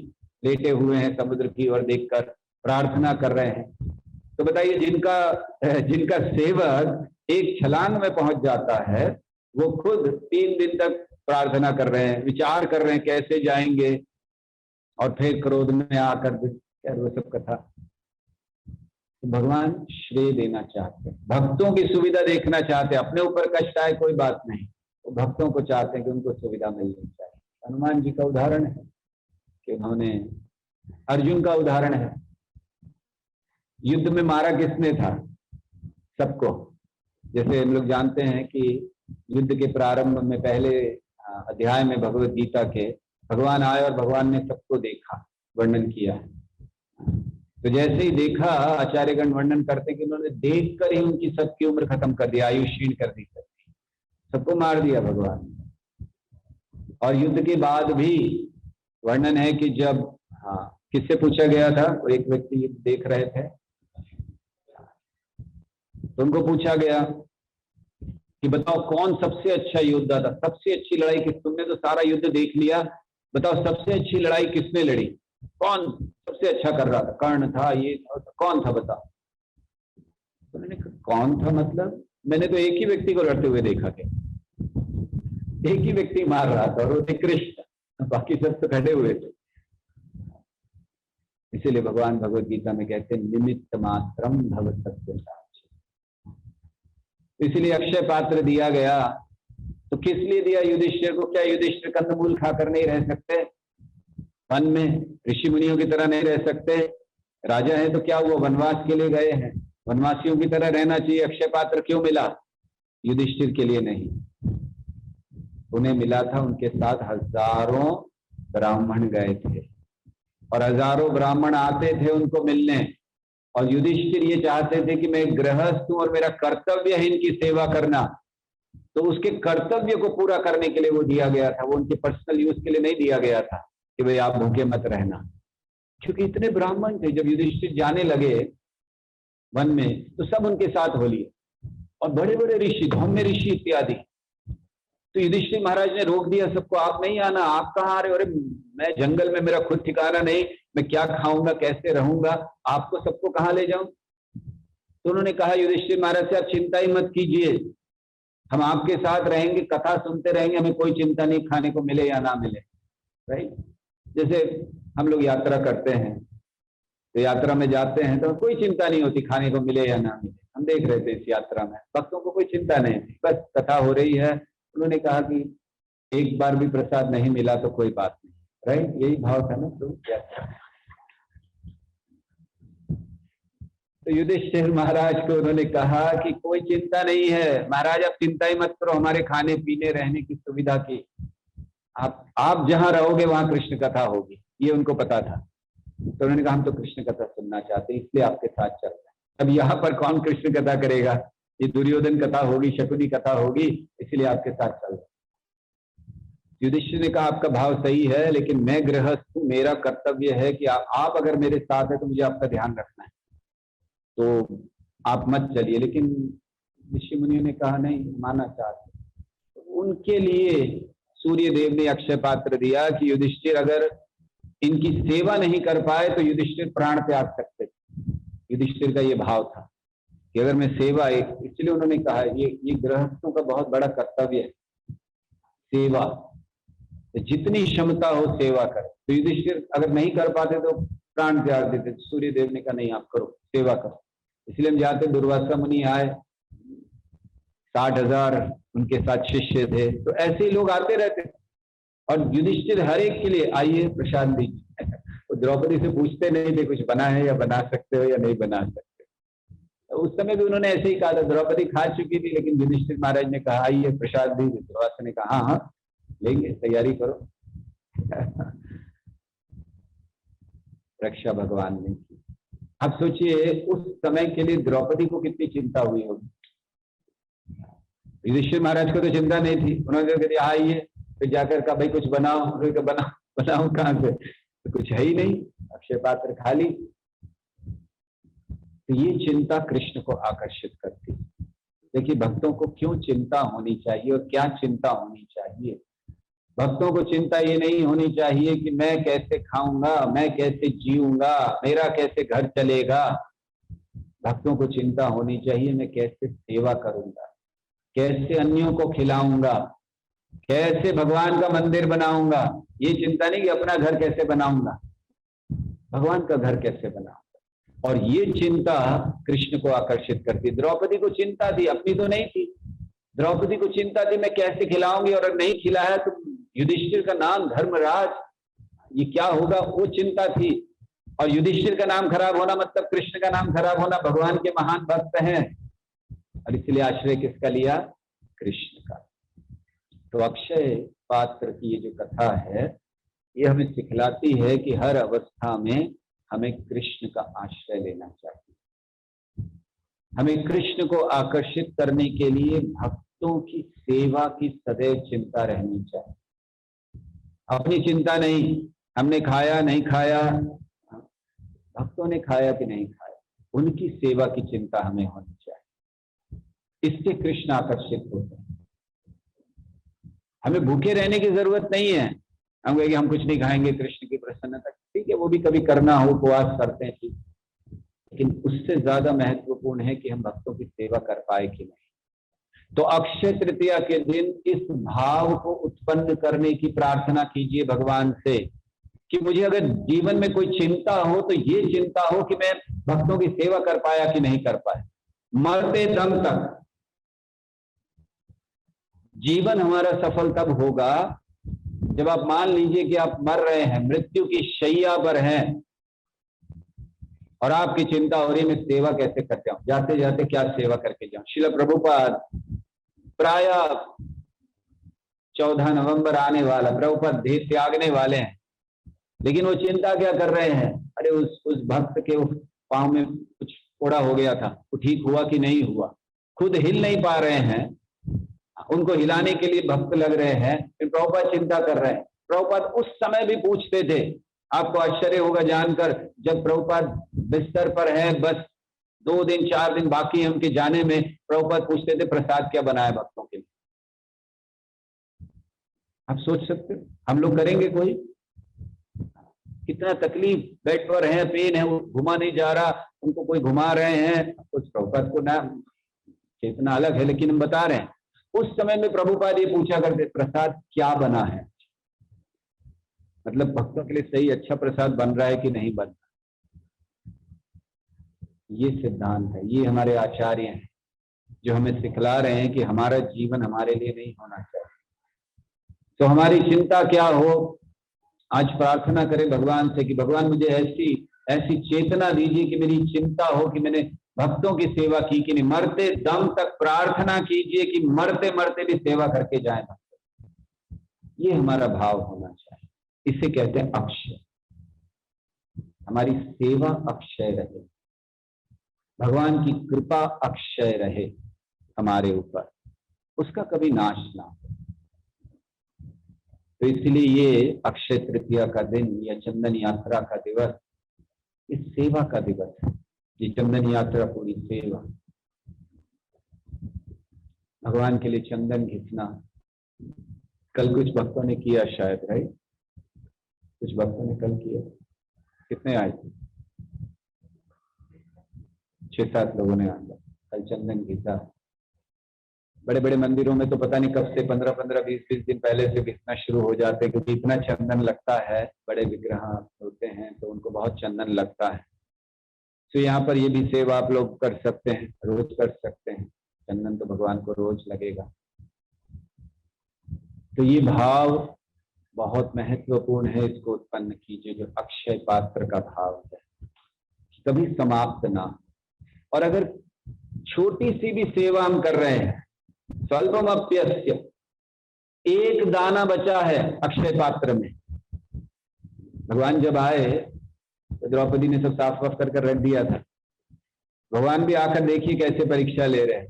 लेटे हुए हैं, समुद्र की ओर देखकर प्रार्थना कर रहे हैं। तो बताइए, जिनका सेवक एक छलांग में पहुंच जाता है, वो खुद 3 दिन तक प्रार्थना कर रहे हैं, विचार कर रहे हैं कैसे जाएंगे, और फिर क्रोध में आकर वो सब कथा। तो भगवान श्रेय देना चाहते हैं, भक्तों की सुविधा देखना चाहते हैं। अपने ऊपर कष्ट आए कोई बात नहीं, वो भक्तों को चाहते हैं कि उनको सुविधा मिलनी चाहिए। हनुमान जी का उदाहरण है कि उन्होंने, अर्जुन का उदाहरण है, युद्ध में मारा किसने था? सबको। जैसे हम लोग जानते हैं कि युद्ध के प्रारंभ में पहले अध्याय में भगवत गीता के भगवान आए और भगवान ने सबको देखा, वर्णन किया। तो जैसे ही देखा, आचार्यगण वर्णन करते कि उन्होंने देखकर ही उनकी सबकी उम्र खत्म कर दी, आयु क्षीण कर दी, सबको मार दिया भगवान। और युद्ध के बाद भी वर्णन है कि जब किससे पूछा गया था, वो एक व्यक्ति देख रहे थे, तो उनको पूछा गया कि बताओ कौन सबसे अच्छा योद्धा था, सबसे अच्छी लड़ाई किस, तुमने तो सारा युद्ध देख लिया, बताओ सबसे अच्छी लड़ाई किसने लड़ी, कौन सबसे अच्छा कर रहा था? कर्ण था, ये था, कौन था बताओ। तो मैंने कहा कौन था मतलब, मैंने तो एक ही व्यक्ति को लड़ते हुए देखा थे, एक ही व्यक्ति मार रहा था और वो थे कृष्ण, बाकी सब तो खड़े हुए थे। इसीलिए भगवान भगवत गीता में कहते हैं निमित्त मात्रम भव सत्य साक्षी। इसलिए अक्षय पात्र दिया गया। तो किस लिए दिया युधिष्ठिर को? क्या युधिष्ठिर कंदमूल खाकर नहीं रह सकते? वन में ऋषि मुनियों की तरह नहीं रह सकते? राजा है तो क्या हुआ, वनवास के लिए गए हैं, वनवासियों की तरह रहना चाहिए। अक्षय पात्र क्यों मिला? युधिष्ठिर के लिए नहीं, उन्हें मिला था, उनके साथ हजारों ब्राह्मण गए थे और हजारों ब्राह्मण आते थे उनको मिलने। और युधिष्ठिर ये चाहते थे कि मैं गृहस्थ हूं और मेरा कर्तव्य है इनकी सेवा करना, तो उसके कर्तव्य को पूरा करने के लिए वो दिया गया था, वो उनके पर्सनल यूज के लिए नहीं दिया गया था कि भाई आप भूखे मत रहना। क्योंकि इतने ब्राह्मण थे, जब युधिष्ठिर जाने लगे वन में तो सब उनके साथ हो लिए, और बड़े बड़े ऋषि, धौम्य ऋषि इत्यादि। तो युधिष्ठिर महाराज ने रोक दिया सबको, आप नहीं आना, आप कहाँ आ रहे हो? अरे मैं जंगल में, मेरा खुद ठिकाना नहीं, मैं क्या खाऊंगा, कैसे रहूंगा, आपको सबको कहाँ ले जाऊं? तो उन्होंने कहा युधिष्ठिर महाराज से आप चिंता ही मत कीजिए, हम आपके साथ रहेंगे, कथा सुनते रहेंगे, हमें कोई चिंता नहीं, खाने को मिले या ना मिले। राइट? जैसे हम लोग यात्रा करते हैं, तो यात्रा में जाते हैं तो कोई चिंता नहीं होती खाने को मिले या ना मिले। हम देख रहे थे इस यात्रा में भक्तों को कोई चिंता नहीं थी, बस कथा हो रही है। उन्होंने कहा कि एक बार भी प्रसाद नहीं मिला तो कोई बात नहीं। राइट? यही भाव था ना। तो युधिष्ठिर महाराज को उन्होंने कहा कि कोई चिंता नहीं है महाराज, आप चिंता ही मत करो, हमारे खाने पीने रहने की सुविधा की, आप जहां रहोगे वहां कृष्ण कथा होगी, ये उनको पता था। तो उन्होंने कहा हम तो कृष्ण कथा सुनना चाहते हैं, इसलिए आपके साथ चल रहे हैं। अब यहाँ पर कौन कृष्ण कथा करेगा? ये दुर्योधन कथा होगी, शकुनी कथा होगी, इसलिए आपके साथ चल रहे हैं। युधिष्ठिर ने कहा आपका भाव सही है, लेकिन मैं गृहस्थ हूं, मेरा कर्तव्य है कि आप अगर मेरे साथ है तो मुझे आपका ध्यान रखना है, तो आप मत चलिए। लेकिन ऋषि मुनियों ने कहा नहीं, माना चाहते। तो उनके लिए सूर्य देव ने अक्षय पात्र दिया कि युधिष्ठिर अगर इनकी सेवा नहीं कर पाए तो युधिष्ठिर प्राण त्याग सकते। युधिष्ठिर का ये भाव था कि अगर मैं सेवा, इसलिए उन्होंने कहा ये गृहस्थों का बहुत बड़ा कर्तव्य है, सेवा, तो जितनी क्षमता हो सेवा कर। तो युधिष्ठिर अगर नहीं कर पाते तो प्राण त्याग देते। सूर्य देव ने कहा नहीं, आप करो, सेवा करो। इसलिए हम जाते, दुर्वासा मुनि आए, 60,000 उनके साथ शिष्य थे, तो ऐसे ही लोग आते रहते। और युधिष्ठिर हर एक के लिए आइए प्रसाद दीजिए। वो द्रौपदी से पूछते नहीं थे कुछ बना है या बना सकते हो या नहीं बना सकते। तो उस समय भी उन्होंने ऐसे ही कहा था, द्रौपदी खा चुकी थी, लेकिन युधिष्ठिर महाराज ने कहा आइए प्रसाद दीजिए। दुर्वासा ने कहा हाँ हाँ लेंगे, तैयारी करो। रक्षा भगवान ने की। अब सोचिए उस समय के लिए द्रौपदी को कितनी चिंता हुई होगी। युधिष्ठिर महाराज को तो चिंता नहीं थी, उन्होंने कहा हाँ आइए, फिर जाकर कहा भाई कुछ बनाओ, बनाओ कहाँ से, तो कुछ है ही नहीं, अक्षय पात्र खाली। तो ये चिंता कृष्ण को आकर्षित करती। देखिए भक्तों को क्यों चिंता होनी चाहिए और क्या चिंता होनी चाहिए। भक्तों को चिंता ये नहीं होनी चाहिए कि मैं कैसे खाऊंगा, मैं कैसे जीऊंगा, मेरा कैसे घर चलेगा। भक्तों को चिंता होनी चाहिए मैं कैसे सेवा करूंगा, कैसे अन्यों को खिलाऊंगा, कैसे भगवान का मंदिर बनाऊंगा। ये चिंता नहीं कि अपना घर कैसे बनाऊंगा, भगवान का घर कैसे बनाऊंगा। और ये चिंता कृष्ण को आकर्षित करती। द्रौपदी को चिंता थी, अपनी तो नहीं थी। द्रौपदी को चिंता थी मैं कैसे खिलाऊंगी, और नहीं खिलाया तो युधिष्ठिर का नाम धर्मराज, ये क्या होगा, वो चिंता थी। और युधिष्ठिर का नाम खराब होना मतलब कृष्ण का नाम खराब होना। भगवान के महान भक्त हैं और इसलिए आश्रय किसका लिया, कृष्ण का। तो अक्षय पात्र की ये जो कथा है ये हमें सिखलाती है कि हर अवस्था में हमें कृष्ण का आश्रय लेना चाहिए। हमें कृष्ण को आकर्षित करने के लिए भक्तों की सेवा की सदैव चिंता रहनी चाहिए। अपनी चिंता नहीं, हमने खाया नहीं खाया, भक्तों ने खाया कि नहीं खाया, उनकी सेवा की चिंता हमें होनी चाहिए। इससे कृष्ण आकर्षित होते हैं। हमें भूखे रहने की जरूरत नहीं है। हम कहेंगे हम कुछ नहीं खाएंगे कृष्ण की प्रसन्नता, ठीक है वो भी कभी करना हो, उपवास करते हैं ठीक, लेकिन उससे ज्यादा महत्वपूर्ण है कि हम भक्तों की सेवा कर पाए कि नहीं। तो अक्षय तृतीया के दिन इस भाव को उत्पन्न करने की प्रार्थना कीजिए भगवान से कि मुझे अगर जीवन में कोई चिंता हो तो ये चिंता हो कि मैं भक्तों की सेवा कर पाया कि नहीं कर पाया। मरते दम तक जीवन हमारा सफल तब होगा जब आप मान लीजिए कि आप मर रहे हैं, मृत्यु की शैया पर हैं और आपकी चिंता हो रही है मैं सेवा कैसे कर जाऊं, जाते जाते क्या सेवा करके जाऊं। श्रील प्रभुपाद प्राय 14 नवंबर आने वाला, प्रभुपाद देह त्यागने वाले हैं, लेकिन वो चिंता क्या कर रहे हैं, अरे उस भक्त के पांव में कुछ फोड़ा हो गया था, वो ठीक हुआ कि नहीं हुआ। खुद हिल नहीं पा रहे हैं, उनको हिलाने के लिए भक्त लग रहे हैं, फिर प्रभुपाद चिंता कर रहे हैं। प्रभुपाद उस समय भी पूछते थे, आपको आश्चर्य होगा जानकर, जब प्रभुपाद बिस्तर पर है, बस 2 दिन 4 दिन बाकी है उनके जाने में, प्रभुपाद पूछते थे प्रसाद क्या बनाया भक्तों के लिए। आप सोच सकते हो हम लोग करेंगे कोई? कितना तकलीफ, बेड पर है, पेन है, वो घुमा नहीं जा रहा, उनको कोई घुमा रहे हैं, कुछ प्रभुपाद को ना चेतना अलग है, लेकिन हम बता रहे हैं उस समय में प्रभुपाद ये पूछा करते प्रसाद क्या बना है, मतलब भक्तों के लिए सही अच्छा प्रसाद बन रहा है कि नहीं बन रहा। ये सिद्धांत है, ये हमारे आचार्य हैं जो हमें सिखला रहे हैं कि हमारा जीवन हमारे लिए नहीं होना चाहिए। तो हमारी चिंता क्या हो, आज प्रार्थना करें भगवान से कि भगवान मुझे ऐसी चेतना दीजिए कि मेरी चिंता हो कि मैंने भक्तों की सेवा की कि नहीं। मरते दम तक प्रार्थना कीजिए कि मरते मरते भी सेवा करके जाएं भक्त। ये हमारा भाव होना चाहिए। इसे कहते हैं अक्षय। हमारी सेवा अक्षय रहे, भगवान की कृपा अक्षय रहे हमारे ऊपर, उसका कभी नाश ना हो। तो इसलिए ये अक्षय तृतीया का दिन या चंदन यात्रा का दिवस इस सेवा का दिवस है। ये चंदन यात्रा पूरी सेवा, भगवान के लिए चंदन घिसना। कल कुछ भक्तों ने किया शायद, राइट, कुछ भक्तों ने कल किया। कितने आए थे? 6-7 लोगों ने आया कल चंदन घिसा। बड़े बड़े मंदिरों में तो पता नहीं कब से 15-15, 20-20 दिन पहले से घिसना शुरू हो जाते हैं, क्योंकि इतना चंदन लगता है। बड़े विग्रह होते हैं तो उनको बहुत चंदन लगता है। तो यहाँ पर ये भी सेवा आप लोग कर सकते हैं, रोज कर सकते हैं। चंदन तो भगवान को रोज लगेगा। तो ये भाव बहुत महत्वपूर्ण है, इसको उत्पन्न कीजिए जो अक्षय पात्र का भाव है, कभी समाप्त ना। और अगर छोटी सी भी सेवा हम कर रहे हैं, स्वल्पमप्यस्य, एक दाना बचा है अक्षय पात्र में, भगवान जब आए तो तो द्रौपदी ने सब साफ साफ कर रख दिया था। भगवान भी आकर देखिए कैसे परीक्षा ले रहे हैं।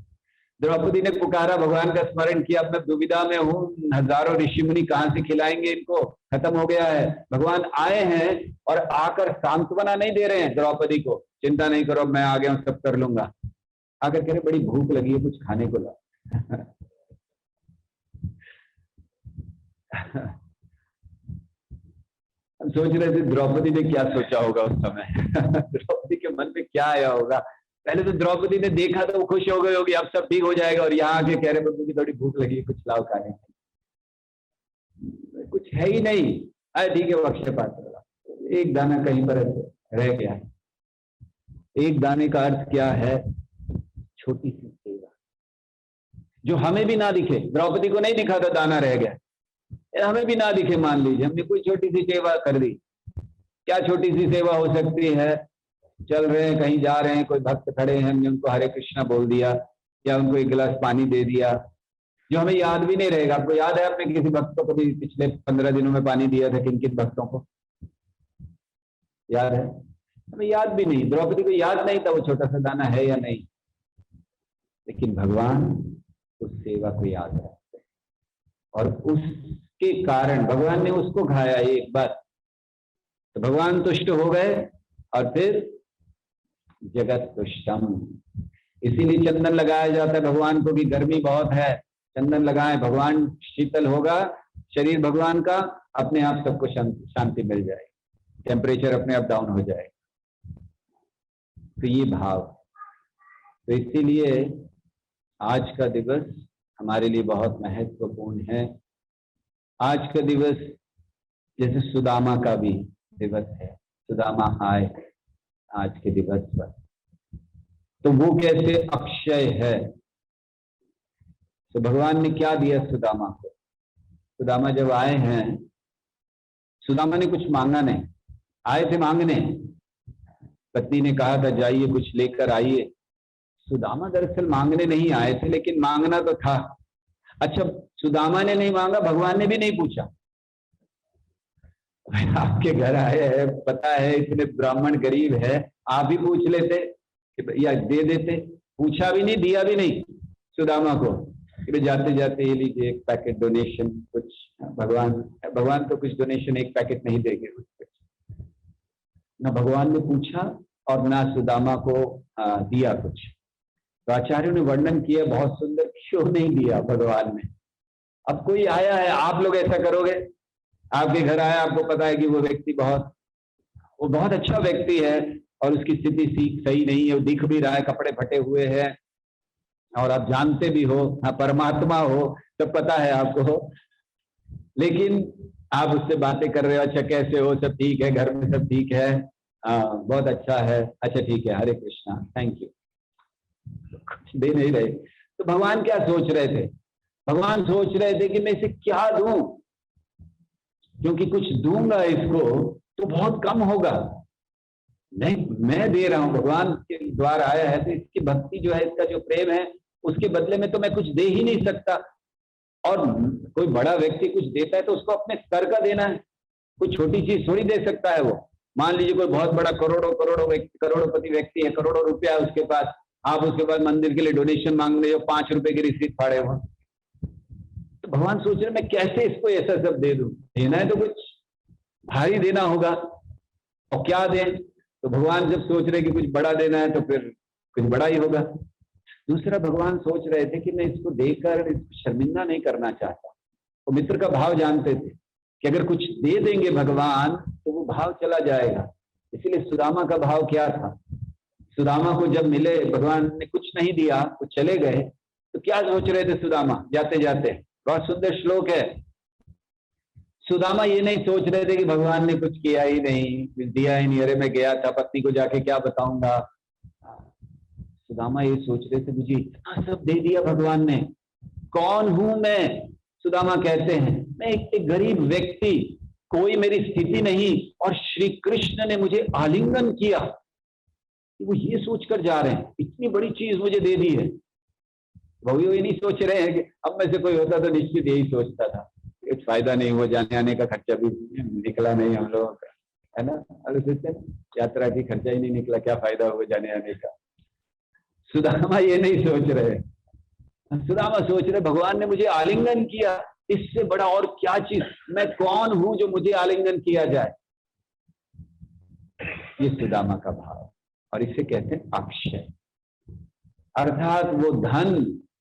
द्रौपदी ने पुकारा, भगवान का स्मरण किया, अब मैं दुविधा में हूँ, हजारों ऋषि मुनि कहाँ से खिलाएंगे इनको, खत्म हो गया है। भगवान आए हैं और आकर सांत्वना नहीं दे रहे हैं द्रौपदी को, चिंता नहीं करो मैं आ गया हूँ, सब कर लूंगा। आकर कह रहे बड़ी भूख लगी है, कुछ खाने को ला। हम सोच रहे थे द्रौपदी ने क्या सोचा होगा उस समय। द्रौपदी के मन में क्या आया होगा। पहले तो द्रौपदी ने देखा तो वो खुश हो गई होगी, अब सब ठीक हो जाएगा, और यहाँ आके कह रहे प्रभु की थोड़ी भूख लगी है, कुछ लाओ खाने की। कुछ है ही नहीं। अरे ठीक है, पक्षपात होगा, एक दाना कहीं पर रह गया है। एक दाने का अर्थ क्या है? छोटी सी सेवा जो हमें भी ना दिखे। द्रौपदी को नहीं दिखा था दाना रह गया, हमें भी ना दिखे, मान लीजिए हमने कोई छोटी सी सेवा कर दी। क्या छोटी सी सेवा हो सकती है? चल रहे हैं, कहीं जा रहे हैं, कोई भक्त खड़े हैं, हमने उनको हरे कृष्णा बोल दिया, या उनको एक गिलास पानी दे दिया, जो हमें याद भी नहीं रहेगा। आपको याद है आपने किसी भक्त को भी पिछले 15 दिनों में पानी दिया था? किन किन भक्तों को याद है? हमें याद भी नहीं। द्रौपदी को याद नहीं था वो छोटा सा दाना है या नहीं, लेकिन भगवान उस सेवा को याद रखते हैं, और उसके कारण भगवान ने उसको खाया एक बार, तो भगवान तुष्ट हो गए, और फिर जगत तुष्टम। इसीलिए चंदन लगाया जाता है भगवान को, कि गर्मी बहुत है, चंदन लगाएं, भगवान शीतल होगा, शरीर भगवान का, अपने आप सबको शांति मिल जाएगी, टेम्परेचर अपने आप डाउन हो जाएगा। तो ये भाव, तो इसीलिए आज का दिवस हमारे लिए बहुत महत्वपूर्ण है। आज का दिवस जैसे सुदामा का भी दिवस है, सुदामा आए आज के दिवस पर, तो वो कैसे अक्षय है। तो भगवान ने क्या दिया सुदामा को? सुदामा जब आए हैं, सुदामा ने कुछ मांगा नहीं, आए थे मांगने। पत्नी ने कहा था जाइए कुछ लेकर आइए। सुदामा दरअसल मांगने नहीं आए थे, लेकिन मांगना तो था। अच्छा, सुदामा ने नहीं मांगा, भगवान ने भी नहीं पूछा। आपके घर आए हैं, पता है इतने ब्राह्मण गरीब है, आप ही पूछ लेते या दे देते। पूछा भी नहीं, दिया भी नहीं सुदामा को, कि जाते जाते ये लीजिए एक पैकेट डोनेशन कुछ। भगवान तो कुछ डोनेशन एक पैकेट नहीं देंगे कुछ। ना भगवान ने पूछा और ना सुदामा को दिया कुछ। तो आचार्यों ने वर्णन किया बहुत सुंदर, क्यों नहीं दिया भगवान ने। अब कोई आया है, आप लोग ऐसा करोगे? आपके घर आया, आपको पता है कि वो व्यक्ति वो बहुत अच्छा व्यक्ति है, और उसकी स्थिति सही नहीं है, वो दिख भी रहा है, कपड़े फटे हुए हैं, और आप जानते भी हो, हाँ परमात्मा हो, सब पता है आपको, लेकिन आप उससे बातें कर रहे हो, अच्छा कैसे हो, सब ठीक है, घर में सब ठीक है, बहुत अच्छा है, अच्छा ठीक है, हरे कृष्णा, थैंक यू, कुछ दे नहीं रहे। तो भगवान क्या सोच रहे थे? भगवान सोच रहे थे कि मैं इसे क्या दूं, क्योंकि कुछ दूंगा इसको तो बहुत कम होगा। नहीं, मैं दे रहा हूं, भगवान के द्वार आया है, तो इसकी भक्ति जो है, इसका जो प्रेम है, उसके बदले में तो मैं कुछ दे ही नहीं सकता। और कोई बड़ा व्यक्ति कुछ देता है तो उसको अपने स्तर का देना है, कोई छोटी चीज थोड़ी दे सकता है वो। मान लीजिए कोई बहुत बड़ा करोड़पति व्यक्ति है, करोड़ों रुपया है उसके पास, आप उसके पास मंदिर के लिए डोनेशन मांग रहे हो, 5 रुपए की रिसीट फाड़े हो, तो भगवान सोच रहे मैं कैसे इसको ऐसा सब दे दूं। देना है तो कुछ भारी देना होगा, और क्या दें? तो भगवान जब सोच रहे कि कुछ बड़ा देना है तो फिर कुछ बड़ा ही होगा। दूसरा, भगवान सोच रहे थे कि मैं इसको देकर इसको शर्मिंदा नहीं करना चाहता। वो मित्र का भाव जानते थे कि अगर कुछ दे देंगे भगवान तो वो भाव चला जाएगा। इसीलिए सुदामा का भाव क्या था? सुदामा को जब मिले, भगवान ने कुछ नहीं दिया, वो चले गए, तो क्या सोच रहे थे सुदामा जाते जाते? बहुत सुंदर श्लोक है। सुदामा ये नहीं सोच रहे थे कि भगवान ने कुछ किया ही नहीं, कुछ दिया ही नहीं, अरे मैं गया था, पत्नी को जाके क्या बताऊंगा। सुदामा ये सोच रहे थे मुझे इतना सब दे दिया भगवान ने, कौन हूं मैं? सुदामा कहते हैं मैं एक गरीब व्यक्ति, कोई मेरी स्थिति नहीं, और श्री कृष्ण ने मुझे आलिंगन किया। वो ये सोचकर जा रहे हैं इतनी बड़ी चीज मुझे दे दी है। वो ये नहीं सोच रहे हैं कि अब में से कोई होता तो निश्चित यही सोचता था, कुछ फायदा नहीं हुआ, जाने आने का खर्चा भी निकला नहीं हम लोगों का, है ना। अरे सोचते यात्रा की खर्चा ही नहीं निकला, क्या फायदा होगा जाने आने का। सुदामा ये नहीं सोच रहे, सुदामा सोच रहे भगवान ने मुझे आलिंगन किया, इससे बड़ा और क्या चीज, मैं कौन हूं जो मुझे आलिंगन किया जाए। ये सुदामा का भाव, और इसे कहते हैं अक्षय। अर्थात वो धन,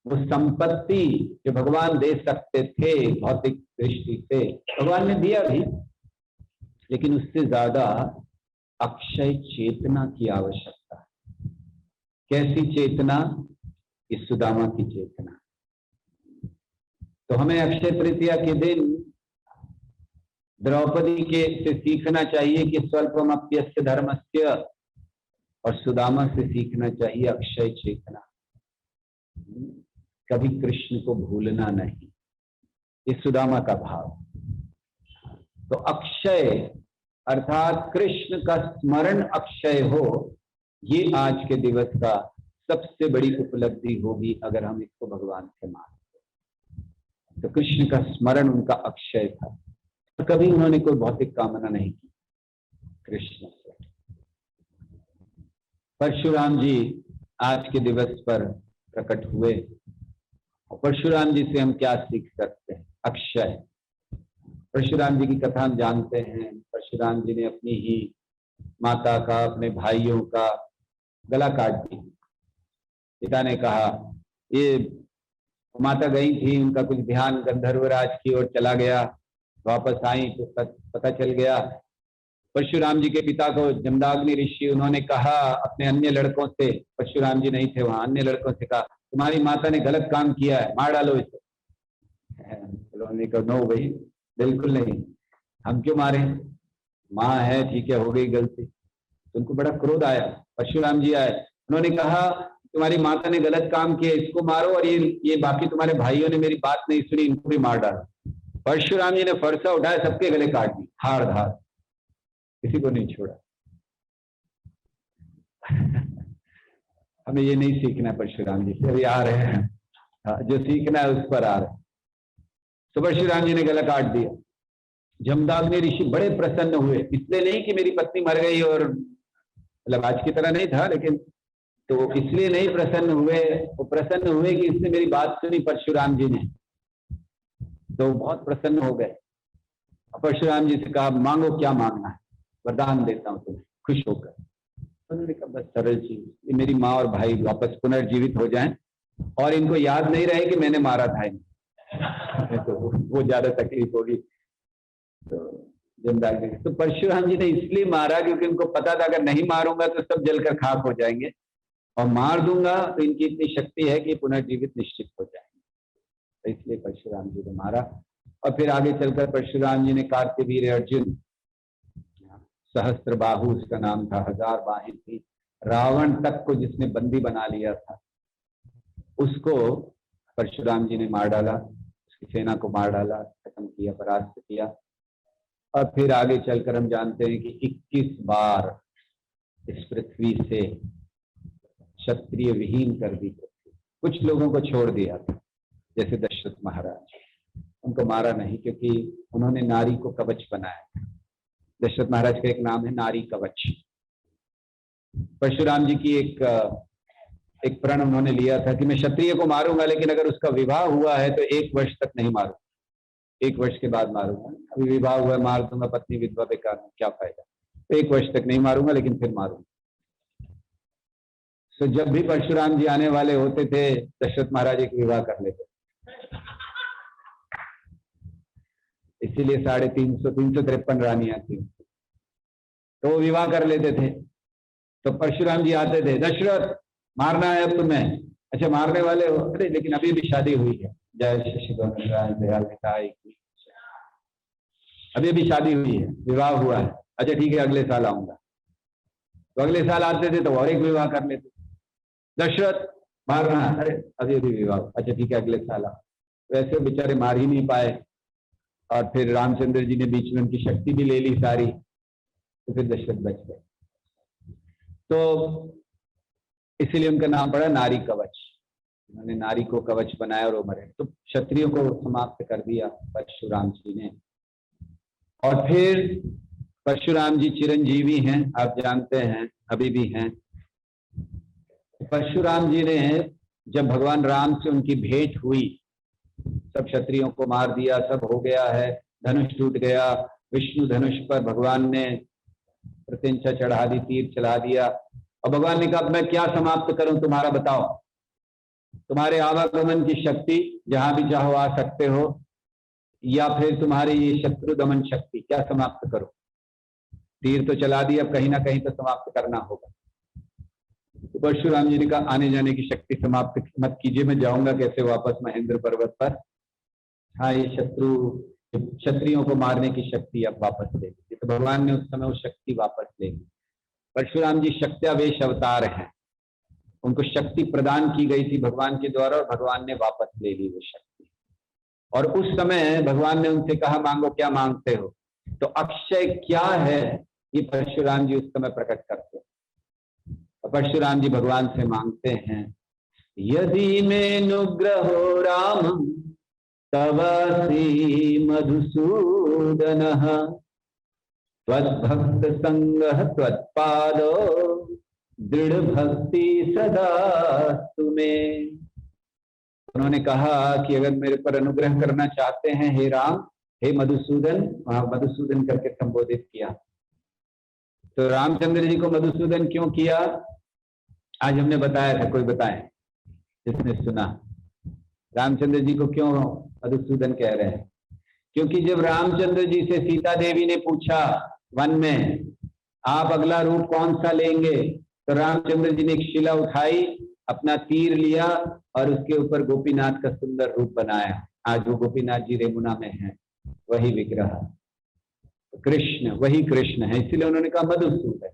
वो संपत्ति जो भगवान दे सकते थे भौतिक दृष्टि से, भगवान ने दिया भी, लेकिन उससे ज्यादा अक्षय चेतना की आवश्यकता है। कैसी चेतना? इस सुदामा की चेतना। तो हमें अक्षय तृतीया के दिन द्रौपदी के से सीखना चाहिए कि स्वल्पमप्यस्य धर्मस्य, और सुदामा से सीखना चाहिए अक्षय चेतना। कभी कृष्ण को भूलना नहीं, इस सुदामा का भाव। तो अक्षय अर्थात कृष्ण का स्मरण अक्षय हो, ये आज के दिवस का सबसे बड़ी उपलब्धि होगी अगर हम इसको भगवान से मानते। तो कृष्ण का स्मरण उनका अक्षय था, तो कभी उन्होंने कोई भौतिक कामना नहीं की कृष्ण से। परशुराम जी आज के दिवस पर प्रकट हुए, और परशुराम जी से हम क्या सीख सकते हैं? अक्षय। परशुराम जी की कथा हम जानते हैं। परशुराम जी ने अपनी ही माता का, अपने भाइयों का गला काट दिया। पिता ने कहा, ये माता गई थी, उनका कुछ ध्यान गंधर्वराज की ओर चला गया, वापस आई तो पता चल गया। परशुराम जी के पिता को जमदाग्नि ऋषि, उन्होंने कहा अपने अन्य लड़कों से, परशुराम जी नहीं थे वहां, अन्य लड़कों से कहा तुम्हारी माता ने गलत काम किया है, मार डालो इसे। उन्होंने कहा नो भाई, बिल्कुल नहीं, हम क्यों मारे, माँ है, ठीक है, हो गई गलती। तो उनको बड़ा क्रोध आया। परशुराम जी आए, उन्होंने कहा तुम्हारी माता ने गलत काम किया, इसको मारो, और ये बाकी तुम्हारे भाइयों ने मेरी बात नहीं सुनी, इनको भी मार डालो। परशुराम जी ने फरसा उठाया, सबके गले काट दी, हाड़ धाड़, किसी को नहीं छोड़ा। हमें ये नहीं सीखना परशुराम जी से, अभी आ रहे हैं, जो सीखना है उस पर आ रहे हैं। तो परशुराम जी ने गला काट दिया। जमदाग्नि ऋषि बड़े प्रसन्न हुए, इसलिए नहीं कि मेरी पत्नी मर गई, और मतलब आज की तरह नहीं था, लेकिन तो इसलिए नहीं प्रसन्न हुए, वो प्रसन्न हुए कि इसने मेरी बात सुनी परशुराम जी ने, तो बहुत प्रसन्न हो गए। परशुराम जी से कहा मांगो, क्या मांगना है, वरदान देता हूं तुम्हें, खुश होकर। उन्होंने कहा बस सरल चीज, ये मेरी माँ और भाई वापस पुनर्जीवित हो जाएं, और इनको याद नहीं रहे कि मैंने मारा था इन्हें। तो वो ज्यादा तकलीफ होगी। तो जमदाग्नि, तो परशुराम जी ने इसलिए मारा क्योंकि उनको पता था अगर नहीं मारूंगा तो सब जलकर खाक हो जाएंगे, और मार दूंगा तो इनकी इतनी शक्ति है कि पुनर्जीवित निश्चित हो जाएंगे। तो इसलिए परशुराम जी ने मारा। और फिर आगे चलकर परशुराम जी ने कार्तवीर्य अर्जुन, सहस्त्र बाहु उसका नाम था, 1000 बाहें थी, रावण तक को जिसने बंदी बना लिया था, उसको परशुराम जी ने मार डाला, उसकी सेना को मार डाला, खत्म किया, परास्त किया। और फिर आगे चलकर हम जानते हैं कि 21 बार इस पृथ्वी से क्षत्रिय विहीन कर दी पृथ्वी। कुछ लोगों को छोड़ दिया था, जैसे दशरथ महाराज, उनको मारा नहीं क्योंकि उन्होंने नारी को कवच बनाया था। दशरथ महाराज का एक नाम है नारी कवच। परशुराम जी की एक प्रण उन्होंने लिया था कि मैं क्षत्रिय को मारूंगा, लेकिन अगर उसका विवाह हुआ है तो 1 वर्ष तक नहीं मारूंगा, 1 वर्ष के बाद मारूंगा। अभी विवाह हुआ मार दूंगा, पत्नी विधवा बेकार, क्या फायदा। तो 1 वर्ष तक नहीं मारूंगा, लेकिन फिर मारूंगा। तो जब भी परशुराम जी आने वाले होते थे, दशरथ महाराज एक विवाह कर लेते, इसीलिए 353 रानियां थी, तो वो विवाह कर लेते थे। तो परशुराम जी आते थे, दशरथ मारना है अब तुम्हें, अच्छा मारने वाले हो, अरे लेकिन अभी भी शादी हुई है, जय श्री दयाल, अभी भी शादी हुई है, विवाह हुआ है, अच्छा ठीक है अगले साल आऊंगा। तो अगले साल आते थे तो और एक विवाह कर लेते, दशरथ मारना है, अरे अभी भी विवाह, अच्छा ठीक है अगले साल आओ। वैसे बेचारे मार ही नहीं पाए, और फिर रामचंद्र जी ने बीच में उनकी शक्ति भी ले ली सारी, तो फिर दशरथ बच गए। तो इसीलिए उनका नाम पड़ा नारी कवच, उन्होंने नारी को कवच बनाया और वो मरे। तो क्षत्रियों को समाप्त कर दिया परशुराम जी ने। और फिर परशुराम जी चिरंजीवी हैं, आप जानते हैं, अभी भी हैं। परशुराम जी ने जब भगवान राम से उनकी भेंट हुई, सब क्षत्रियों को मार दिया, सब हो गया है, धनुष टूट गया, विष्णु धनुष पर भगवान ने प्रत्यंचा चढ़ा दी, तीर चला दिया, और भगवान ने कहा अब मैं क्या समाप्त करूं तुम्हारा, बताओ। तुम्हारे आवागमन की शक्ति, जहां भी चाहो आ सकते हो, या फिर तुम्हारी ये शत्रु दमन शक्ति, क्या समाप्त करो। तीर तो चला दी, अब कहीं ना कहीं तो समाप्त करना होगा। तो परशुराम जी ने कहा आने जाने की शक्ति समाप्त मत कीजिए, मैं जाऊंगा कैसे वापस महेंद्र पर्वत पर। हाँ, ये क्षत्रियों को मारने की शक्ति अब वापस ले ली। तो भगवान ने उस समय वो शक्ति वापस ले ली। परशुराम जी शक्त्यावेश अवतार हैं, उनको शक्ति प्रदान की गई थी भगवान के द्वारा, और भगवान ने वापस ले ली वो शक्ति। और उस समय भगवान ने उनसे कहा मांगो, क्या मांगते हो। तो अक्षय क्या है ये परशुराम जी उस समय प्रकट करते हैं। तो परशुराम जी भगवान से मांगते हैं, यदि में नुग्रहो राम तव श्री मधुसूदन त्वद्भक्त संगः त्वत्पादो दृढ़ भक्ति सदा तुम्हें। उन्होंने कहा कि अगर मेरे पर अनुग्रह करना चाहते हैं हे राम, हे मधुसूदन, वहां मधुसूदन करके संबोधित किया। तो रामचंद्र जी को मधुसूदन क्यों किया, आज हमने बताया था, कोई बताए जिसने सुना। रामचंद्र जी को क्यों मधुसूदन कह रहे हैं, क्योंकि जब रामचंद्र जी से सीता देवी ने पूछा वन में आप अगला रूप कौन सा लेंगे, तो रामचंद्र जी ने एक शिला उठाई, अपना तीर लिया और उसके ऊपर गोपीनाथ का सुंदर रूप बनाया। आज वो गोपीनाथ जी रेमुना में है, वही विग्रह कृष्ण, वही कृष्ण है, इसलिए उन्होंने कहा मधुसूदन।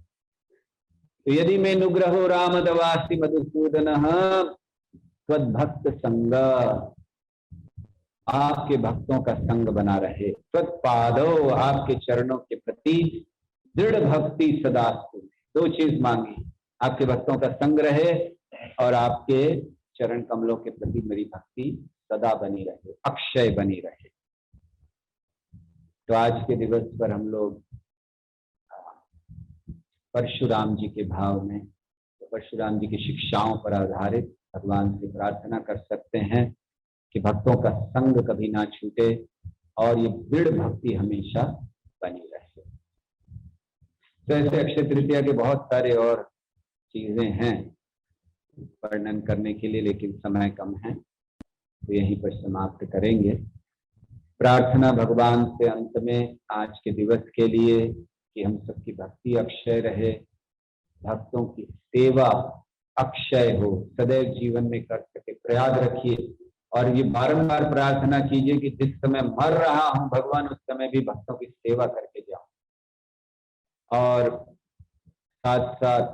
तो यदि मैं नुग्रहो राम दवास्ति मधुसूदन त्वद्भक्त संग, आपके भक्तों का संग बना रहे, त्वत्पादो, आपके चरणों के प्रति दृढ़ भक्ति सदा। दो चीज मांगी, आपके भक्तों का संग रहे और आपके चरण कमलों के प्रति मेरी भक्ति सदा बनी रहे, अक्षय बनी रहे। तो आज के दिवस पर हम लोग परशुराम जी के भाव में, परशुराम जी की शिक्षाओं पर आधारित भगवान से प्रार्थना कर सकते हैं कि भक्तों का संग कभी ना छूटे और ये दृढ़ भक्ति हमेशा बनी रहे। तो ऐसे अक्षय तृतीया के बहुत सारे और चीजें हैं वर्णन करने के लिए, लेकिन समय कम है, तो यहीं पर समाप्त करेंगे। प्रार्थना भगवान से अंत में आज के दिवस के लिए कि हम सबकी भक्ति अक्षय रहे, भक्तों की सेवा अक्षय हो, सदैव जीवन में कर सके, प्रयास रखिए। और ये बारंबार प्रार्थना कीजिए कि जिस समय मर रहा हूं भगवान, उस समय भी भक्तों की सेवा करके जाऊं। और साथ साथ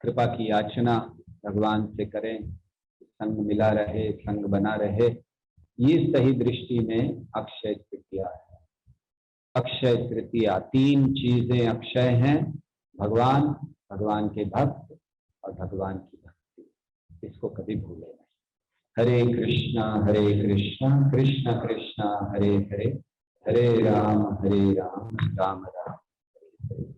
कृपा की याचना भगवान से करें, संग मिला रहे, संग बना रहे। ये सही दृष्टि में अक्षय तृतीया है। अक्षय तृतीया, तीन चीजें अक्षय हैं, भगवान, भगवान के भक्त और भगवान की भक्ति। इसको कभी भूले नहीं। हरे कृष्णा कृष्ण कृष्ण हरे हरे, हरे राम राम राम।